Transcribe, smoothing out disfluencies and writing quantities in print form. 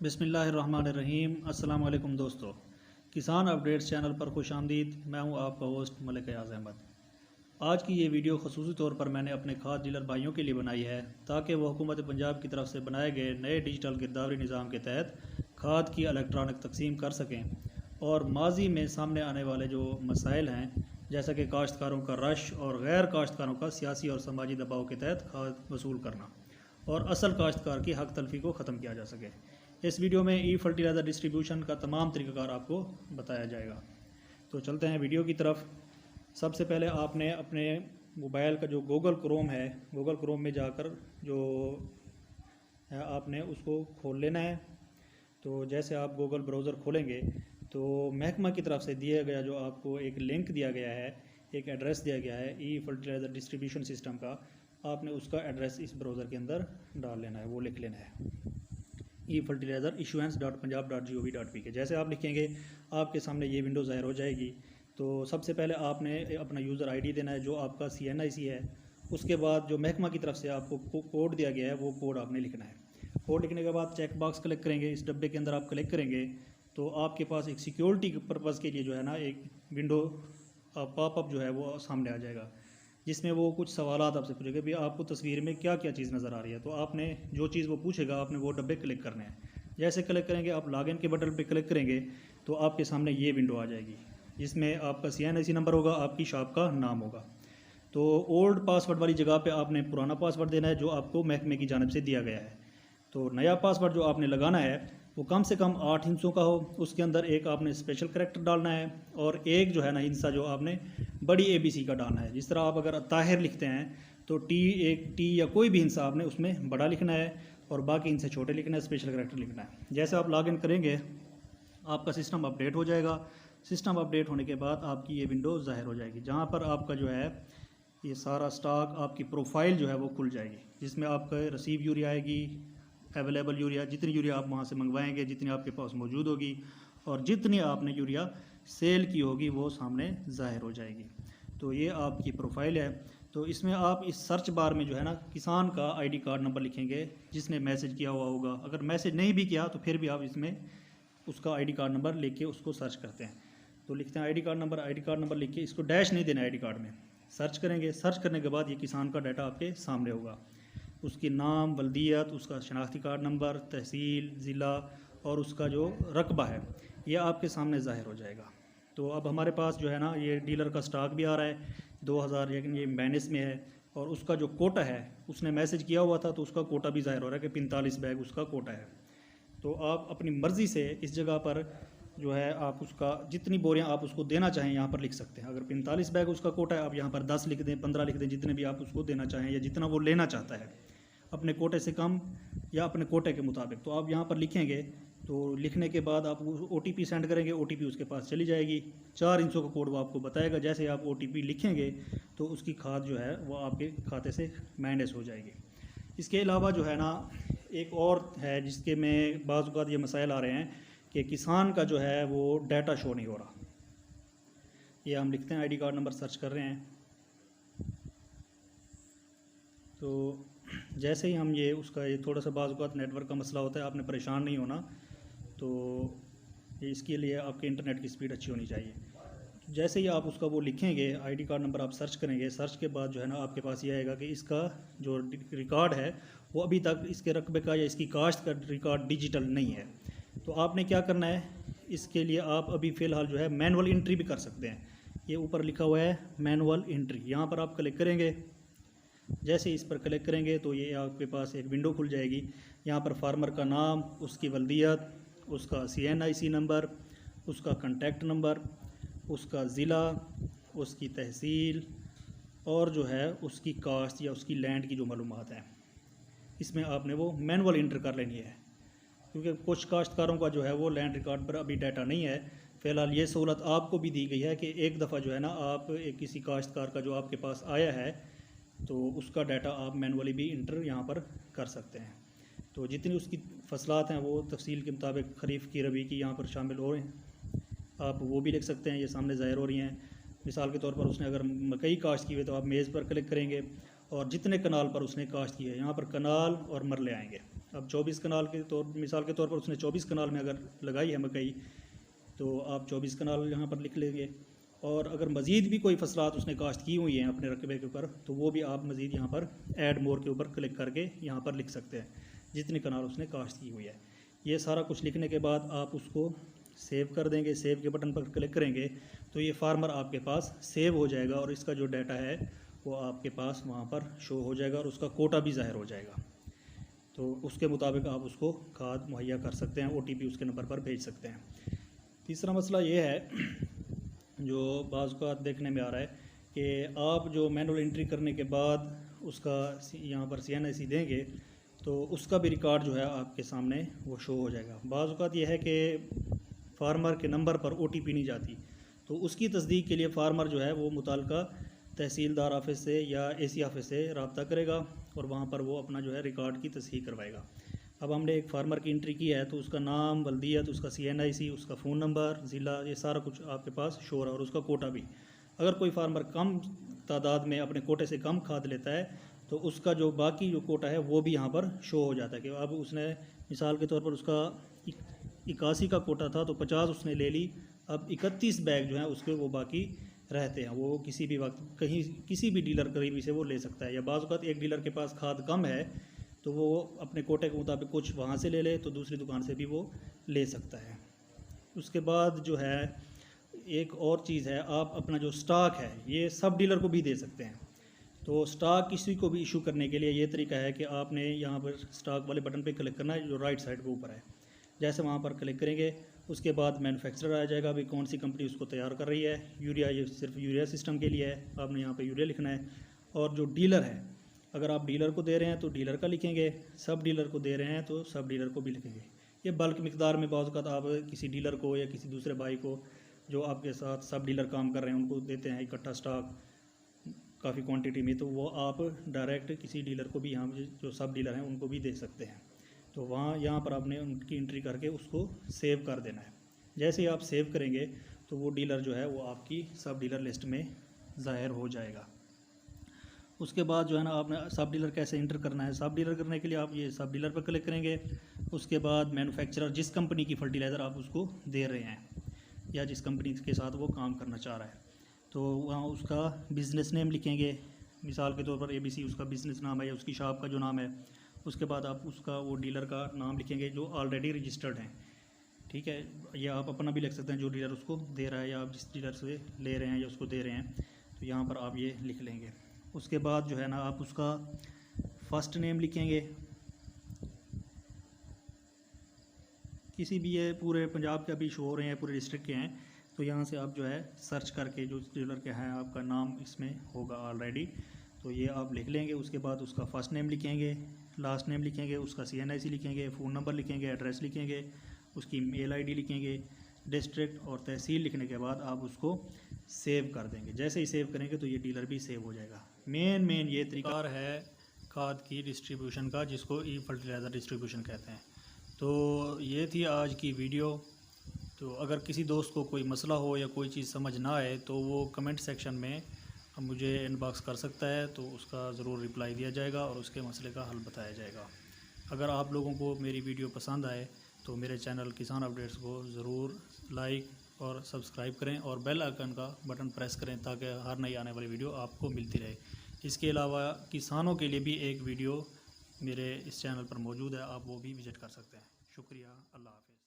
बिस्मिल्लाहिर्रहमानिर्रहीम। अस्सलाम वालेकुम दोस्तों, किसान अपडेट्स चैनल पर खुश आमदीद। मैं हूं आपका होस्ट मलिक अयाज़ अहमद। आज की ये वीडियो खसूसी तौर पर मैंने अपने खाद डीलर भाइयों के लिए बनाई है ताकि वह हुकूमत पंजाब की तरफ से बनाए गए नए डिजिटल गिरदावरी निज़ाम के तहत खाद की इलेक्ट्रॉनिक तकसीम कर सकें और माजी में सामने आने वाले जो मसाइल हैं जैसा कि काश्तकारों का रश और गैर काश्तकारों का सियासी और समाजी दबाव के तहत खाद वसूल करना और असल काश्तकार की हक तलफी को ख़त्म किया जा सके। इस वीडियो में ई फर्टिलाइज़र डिस्ट्रीब्यूशन का तमाम तरीक़ाकार आपको बताया जाएगा। तो चलते हैं वीडियो की तरफ। सबसे पहले आपने अपने मोबाइल का जो गूगल क्रोम है, गूगल क्रोम में जाकर जो है आपने उसको खोल लेना है। तो जैसे आप गूगल ब्राउज़र खोलेंगे तो महकमा की तरफ से दिया गया जो आपको एक लिंक दिया गया है, एक एड्रेस दिया गया है ई फर्टिलाइज़र डिस्ट्रीब्यूशन सिस्टम का, आपने उसका एड्रेस इस ब्राउज़र के अंदर डाल लेना है, वो लिख लेना है ई फर्टिलाइज़र issuance.punjab.gov.pk। जैसे आप लिखेंगे आपके सामने ये विंडो ज़ाहिर हो जाएगी। तो सबसे पहले आपने अपना यूज़र आईडी देना है जो आपका CNIC है। उसके बाद जो महकमा की तरफ से आपको कोड दिया गया है वो कोड आपने लिखना है। कोड लिखने के बाद चेक बॉक्स क्लिक करेंगे, इस डब्बे के अंदर आप क्लिक करेंगे तो आपके पास एक सिक्योरिटी पर्पज़ के लिए जो है ना एक विंडो पॉपअप जो है वो सामने आ जाएगा जिसमें वो कुछ सवालात आपसे पूछेगा भी आपको तस्वीर में क्या क्या चीज़ नज़र आ रही है। तो आपने जो चीज़ वो पूछेगा आपने वो डब्बे क्लिक करने हैं। जैसे क्लिक करेंगे आप लॉगिन के बटन पे क्लिक करेंगे तो आपके सामने ये विंडो आ जाएगी जिसमें आपका CNIC नंबर होगा, आपकी शॉप का नाम होगा। तो ओल्ड पासवर्ड वाली जगह पे आपने पुराना पासवर्ड देना है जो आपको महकमे की जानिब से दिया गया है। तो नया पासवर्ड जो आपने लगाना है वो कम से कम 8 हिंसों का हो, उसके अंदर एक आपने स्पेशल करैक्टर डालना है और एक जो है ना हिस्सा जो आपने बड़ी ABC का डालना है। जिस तरह आप अगर ताहिर लिखते हैं तो एक टी या कोई भी हिस्सा आपने उसमें बड़ा लिखना है और बाकी इनसे छोटे लिखना है, स्पेशल करैक्टर लिखना है। जैसे आप लॉगिन करेंगे आपका सिस्टम अपडेट हो जाएगा। सिस्टम अपडेट होने के बाद आपकी ये विंडो ज़ाहिर हो जाएगी जहाँ पर आपका जो है ये सारा स्टॉक, आपकी प्रोफाइल जो है वो खुल जाएगी जिसमें आपका रिसीव यूरिया आएगी, अवेलेबल यूरिया, जितनी यूरिया आप वहाँ से मंगवाएंगे, जितनी आपके पास मौजूद होगी और जितनी आपने यूरिया सेल की होगी वो सामने ज़ाहिर हो जाएगी। तो ये आपकी प्रोफाइल है। तो इसमें आप इस सर्च बार में जो है ना किसान का ID कार्ड नंबर लिखेंगे जिसने मैसेज किया हुआ होगा। अगर मैसेज नहीं भी किया तो फिर भी आप इसमें उसका ID कार्ड नंबर लिख के उसको सर्च करते हैं। तो लिखते हैं ID कार्ड नंबर लिख के, इसको डैश नहीं देना ID कार्ड में। सर्च करेंगे, सर्च करने के बाद ये किसान का डाटा आपके सामने होगा, उसकी नाम, बल्दियत, उसका शनाख्ती कार्ड नंबर, तहसील, ज़िला और उसका जो रकबा है ये आपके सामने ज़ाहिर हो जाएगा। तो अब हमारे पास जो है ना ये डीलर का स्टॉक भी आ रहा है 2000, लेकिन ये माइनस में है और उसका जो कोटा है उसने मैसेज किया हुआ था तो उसका कोटा भी ज़ाहिर हो रहा है कि 45 बैग उसका कोटा है। तो आप अपनी मर्ज़ी से इस जगह पर जो है आप उसका जितनी बोरियां आप उसको देना चाहें यहाँ पर लिख सकते हैं। अगर 45 बैग उसका कोटा है आप यहाँ पर 10 लिख दें, 15 लिख दें, जितने भी आप उसको देना चाहें या जितना वो लेना चाहता है अपने कोटे से कम या अपने कोटे के मुताबिक। तो आप यहाँ पर लिखेंगे तो लिखने के बाद आप OTP सेंड करेंगे, OTP उसके पास चली जाएगी। 4 इंचों का कोड वो आपको बताएगा। जैसे आप OTP लिखेंगे तो उसकी खाद जो है वो आपके खाते से माइनस हो जाएगी। इसके अलावा जो है ना एक और है जिसके में बाज़ औक़ात ये मसाइल आ रहे हैं कि किसान का जो है वो डाटा शो नहीं हो रहा। ये हम लिखते हैं ID कार्ड नंबर, सर्च कर रहे हैं। तो जैसे ही हम ये उसका ये थोड़ा सा बाज़ औक़ात नेटवर्क का मसला होता है, आपने परेशान नहीं होना। तो इसके लिए आपके इंटरनेट की स्पीड अच्छी होनी चाहिए। जैसे ही आप उसका वो लिखेंगे ID कार्ड नंबर, आप सर्च करेंगे, सर्च के बाद जो है ना आपके पास ये आएगा कि इसका जो रिकॉर्ड है वो अभी तक इसके रकबे का या इसकी काश्त का रिकॉर्ड डिजिटल नहीं है। तो आपने क्या करना है, इसके लिए आप अभी फ़िलहाल जो है मैनुअल एंट्री भी कर सकते हैं। ये ऊपर लिखा हुआ है मैनुअल एंट्री, यहाँ पर आप क्लिक करेंगे। जैसे इस पर क्लिक करेंगे तो ये आपके पास एक विंडो खुल जाएगी। यहाँ पर फार्मर का नाम, उसकी वल्दियत, उसका CNIC नंबर, उसका कॉन्टैक्ट नंबर, उसका ज़िला, उसकी तहसील और जो है उसकी कास्ट या उसकी लैंड की जो मालूमात हैं इसमें आपने वो मैनुअल इंटर कर लेनी है। क्योंकि कुछ काश्तकारों का जो है वो लैंड रिकॉर्ड पर अभी डाटा नहीं है। फ़िलहाल ये सहूलत आपको भी दी गई है कि एक दफ़ा जो है ना आप किसी काश्तकार का जो आपके पास आया है तो उसका डाटा आप मैनुअली भी इंटर यहाँ पर कर सकते हैं। तो जितनी उसकी फसलात हैं वो तफसील के मुताबिक खरीफ की, रबी की यहाँ पर शामिल हो रहे हैं, आप वो भी लिख सकते हैं। ये सामने ज़ाहिर हो रही हैं। मिसाल के तौर पर उसने अगर मकई काश्त की हुई तो आप मेज़ पर क्लिक करेंगे और जितने कनाल पर उसने काश्त की है यहाँ पर कनाल और मरले आएंगे। अब 24 कनाल के मिसाल के तौर पर उसने 24 कनाल में अगर लगाई है मकई, तो आप 24 कनाल यहाँ पर लिख लेंगे। और अगर मज़ीद भी कोई फसलात उसने काश्त की हुई हैं अपने रकबे के ऊपर, तो वो भी आप मज़ीद यहाँ पर ऐड मोर के ऊपर क्लिक करके यहाँ पर लिख सकते हैं जितनी कनाल उसने काश्त की हुई है। ये सारा कुछ लिखने के बाद आप उसको सेव कर देंगे। सेव के बटन पर क्लिक करेंगे तो ये फार्मर आपके पास सेव हो जाएगा और इसका जो डाटा है वो आपके पास वहाँ पर शो हो जाएगा और उसका कोटा भी ज़ाहिर हो जाएगा। तो उसके मुताबिक आप उसको खाद मुहैया कर सकते हैं, OTP उसके नंबर पर भेज सकते हैं। तीसरा मसला ये है जो बाज़ औक़ात देखने में आ रहा है कि आप जो मैनुअल एंट्री करने के बाद उसका यहाँ पर CNIC देंगे तो उसका भी रिकॉर्ड जो है आपके सामने वो शो हो जाएगा। बाज़ औक़ात ये है कि फार्मर के नंबर पर OTP नहीं जाती, तो उसकी तस्दीक के लिए फार्मर जो है वो मुताल्लिका तहसीलदार ऑफिस से या AC ऑफिस से रब्ता करेगा और वहाँ पर वो अपना जो है रिकॉर्ड की तस्दीक करवाएगा। अब हमने एक फार्मर की एंट्री की है तो उसका नाम, बल्दियत, उसका CNIC, उसका फ़ोन नंबर, ज़िला, ये सारा कुछ आपके पास शो हो रहा है और उसका कोटा भी। अगर कोई फार्मर कम तादाद में अपने कोटे से कम खाद लेता है तो उसका जो बाकी जो कोटा है वो भी यहाँ पर शो हो जाता है कि अब उसने मिसाल के तौर पर उसका 81 का कोटा था तो 50 उसने ले ली, अब 31 बैग जो हैं उसके वो बाकी रहते हैं। वो किसी भी वक्त कहीं किसी भी डीलर करीबी से वो ले सकता है, या बाज़ औक़ात एक डीलर के पास खाद कम है तो वो अपने कोटे के मुताबिक कुछ वहाँ से ले ले तो दूसरी दुकान से भी वो ले सकता है। उसके बाद जो है एक और चीज़ है, आप अपना जो स्टॉक है ये सब डीलर को भी दे सकते हैं। तो स्टॉक किसी को भी इशू करने के लिए ये तरीका है कि आपने यहाँ पर स्टॉक वाले बटन पे क्लिक करना है जो राइट साइड के ऊपर है। जैसे वहाँ पर क्लिक करेंगे उसके बाद मैन्युफैक्चरर आ जाएगा, अभी कौन सी कंपनी उसको तैयार कर रही है। यूरिया, ये सिर्फ यूरिया सिस्टम के लिए है, आपने यहाँ पर यूरिया लिखना है। और जो डीलर है, अगर आप डीलर को दे रहे हैं तो डीलर का लिखेंगे, सब डीलर को दे रहे हैं तो सब डीलर को भी लिखेंगे। ये बल्क मिकदार में बाज़ औक़ात आप किसी डीलर को या किसी दूसरे भाई को जो आपके साथ सब डीलर काम कर रहे हैं उनको देते हैं इकट्ठा स्टॉक काफ़ी क्वांटिटी में, तो वो आप डायरेक्ट किसी डीलर को भी यहाँ जो सब डीलर हैं उनको भी दे सकते हैं। तो वहाँ यहाँ पर आपने उनकी एंट्री करके उसको सेव कर देना है। जैसे ही आप सेव करेंगे तो वो डीलर जो है वो आपकी सब डीलर लिस्ट में ज़ाहिर हो जाएगा। उसके बाद जो है ना आपने सब डीलर कैसे इंटर करना है, सब डीलर करने के लिए आप ये सब डीलर पर क्लिक करेंगे। उसके बाद मैन्युफैक्चरर जिस कंपनी की फर्टिलाइज़र आप उसको दे रहे हैं या जिस कंपनी के साथ वो काम करना चाह रहा है तो वहाँ उसका बिज़नेस नेम लिखेंगे। मिसाल के तौर पर ABC उसका बिज़नेस नाम है या उसकी शॉप का जो नाम है। उसके बाद आप उसका वो डीलर का नाम लिखेंगे जो ऑलरेडी रजिस्टर्ड हैं, ठीक है। या आप अपना भी लिख सकते हैं जो डीलर उसको दे रहा है या आप जिस डीलर से ले रहे हैं या उसको दे रहे हैं, तो यहाँ पर आप ये लिख लेंगे। उसके बाद जो है ना आप उसका फ़र्स्ट नेम लिखेंगे, किसी भी, ये पूरे पंजाब के अभी शो हो रहे हैं, पूरे डिस्ट्रिक्ट के हैं, तो यहाँ से आप जो है सर्च करके जो डीलर के हैं आपका नाम इसमें होगा ऑलरेडी, तो ये आप लिख लेंगे। उसके बाद उसका फ़र्स्ट नेम लिखेंगे, लास्ट नेम लिखेंगे, उसका CNIC लिखेंगे, फ़ोन नंबर लिखेंगे, एड्रेस लिखेंगे, उसकी मेल ID लिखेंगे, डिस्ट्रिक्ट और तहसील लिखने के बाद आप उसको सेव कर देंगे। जैसे ही सेव करेंगे तो ये डीलर भी सेव हो जाएगा। मेन ये तरीका है खाद की डिस्ट्रीब्यूशन का, जिसको ई फर्टिलाइज़र डिस्ट्रीब्यूशन कहते हैं। तो ये थी आज की वीडियो। तो अगर किसी दोस्त को कोई मसला हो या कोई चीज़ समझ ना आए तो वो कमेंट सेक्शन में मुझे इनबॉक्स कर सकता है, तो उसका ज़रूर रिप्लाई दिया जाएगा और उसके मसले का हल बताया जाएगा। अगर आप लोगों को मेरी वीडियो पसंद आए तो मेरे चैनल किसान अपडेट्स को ज़रूर लाइक और सब्सक्राइब करें और बेल आइकन का बटन प्रेस करें ताकि हर नई आने वाली वीडियो आपको मिलती रहे। इसके अलावा किसानों के लिए भी एक वीडियो मेरे इस चैनल पर मौजूद है, आप वो भी विज़िट कर सकते हैं। शुक्रिया, अल्लाह हाफ़िज़।